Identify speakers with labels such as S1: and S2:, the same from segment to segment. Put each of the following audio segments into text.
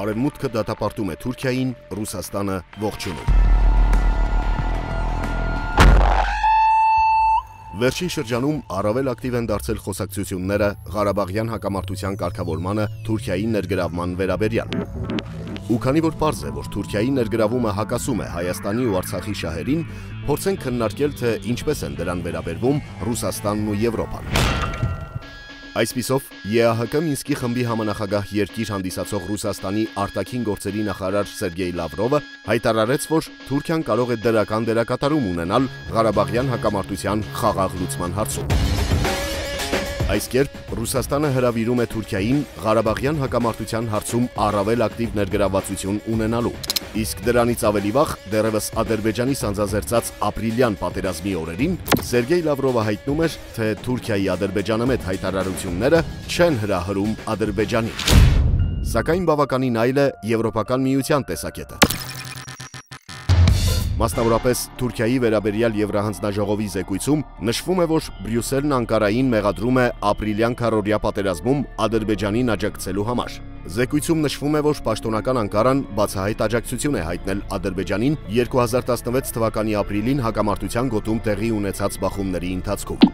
S1: Արևմուտքը դատապարտում է Թուրքիային, Ռուսաստանը ողջունում։ Վերջին շրջանում առավել ակտիվ են դարձել խոսակցությունները Ղարաբաղյան հակամարտության կարգավորմանը Թուրքիայի ներգրավման վերաբերյալ։ Ու քանի որ պարզ է, որ Թուրքիայի ներգրավումը հակասում է Հայաստանի ու Արցախի շահերին, փորձենք քննարկել, թե ինչպես են դրան վերաբերվում Ռուսաստանն ու Եվրոպան։ Այսպիսով, ԵԱՀԿ Մինսկի խմբի համանախագահ երկիր հանդիսացող Ռուսաստանի արտաքին գործերի նախարար Սերգեյ Լավրովը հայտարարեց, որ Թուրքիան կարող է դրական դերակատարում ունենալ Ղարաբաղյան հակամարտության խաղաղ լուծման հարցում։ Այս կերպ Ռուսաստանը հրավիրում է Թուրքիային Ղարաբաղյան հակամարտության հարցում առավել ակտիվ ներգրավվածություն ունենալու։ Իսկ դրանից ավելի վաղ, դեռևս Ադրբեջանի սանձազերծած ապրիլյան պատերազմի օրերին, Սերգեյ Լավրովը հայտնում էր, թե Թուրքիայի ադրբեջանամետ հայտարարությունները չեն հրահրում Ադրբեջանին։ Սակայն բավականին այլ է Եվրոպական միության տեսակետը։ Մասնավորապես Թուրքիայի վերաբերյալ Եվրահանձնաժողովի զեկույցում նշվում է, որ Բրյուսելն Անկարային մեղադրում է ապրիլյան քառօրյա պատերազմում Ադրբեջանին աջակցելու համար։ Զեկույցում նշվում է, որ պաշտոնական Անկարան բացահայտ աջակցություն է հայտնել Ադրբեջանին 2016 թվականի ապրիլին հակամարտության գոտում տեղի ունեցած բախումների ընթացքում։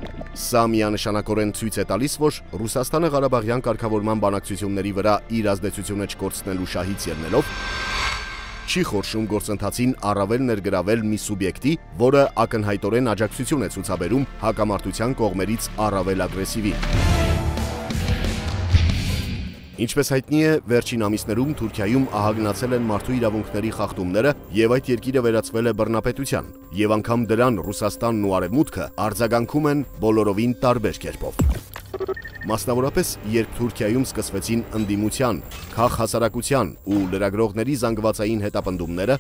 S1: Սա միանշանակորեն ցույց է տալիս, որ Ռուսաստանը Ղարաբաղյան կարգավորման բանակցությունների վրա իր ազդեցությունը չկորցնելու շահից ելնելով չի խորշում գործընթացին առավել ներգրավել մի սուբյեկտի, որը ակնհայտորեն աջակցություն է ցուցաբերում հակամարտության կողմերից առավել ագրեսիվին։ Ինչպես հայտնի է, վերջին ամիսներում Թուրքիայում ահագնացել են մարդու իրավունքների խախտումները եւ այդ երկիրը վերածվել է բռնապետության, եւ անգամ դրան Ռուսաստանն ու Արևմուտքը արձագանքում են բոլորովին տարբեր կերպով։ Մասնավորապես, երբ Թուրքիայում սկսվեցին ընդդիմության, քաղաքահասարակության ու լրագրողների զանգվածային հետապնդումները,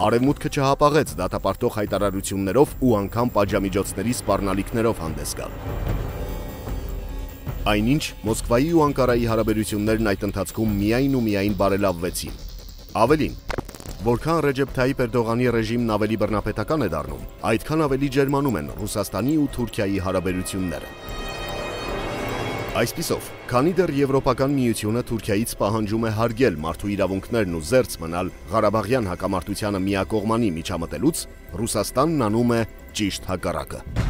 S1: Արևմուտքը չհապաղեց դատապարտող հայտարարություններով ու անգամ պատժամիջոցների սպառնալիքներով հանդես գալ։ Այնինչ, Մոսկվայի ու Անկարայի հարաբերություններն այդ ընթացքում միայն ու միայն բարելավվեցին։ Ավելին, որքան Ռեջեփ Թայիփ Էրդողանի ռեժիմն ավելի բռնապետական է դառնում, այդքան ավելի ջերմանում են Ռուսաստանի ու Թուրքիայի հարաբերությունները։ Այսպիսով, քանի դեռ Եվրոպական միությունը Թուրքիայից պահանջում է հարգել մարդու իրավունքներն ու զերծ մնալ Ղարաբաղյան հակամարտությանը միակողմանի միջամտելուց, Ռուսաստանն անում է ճիշտ հակառակը։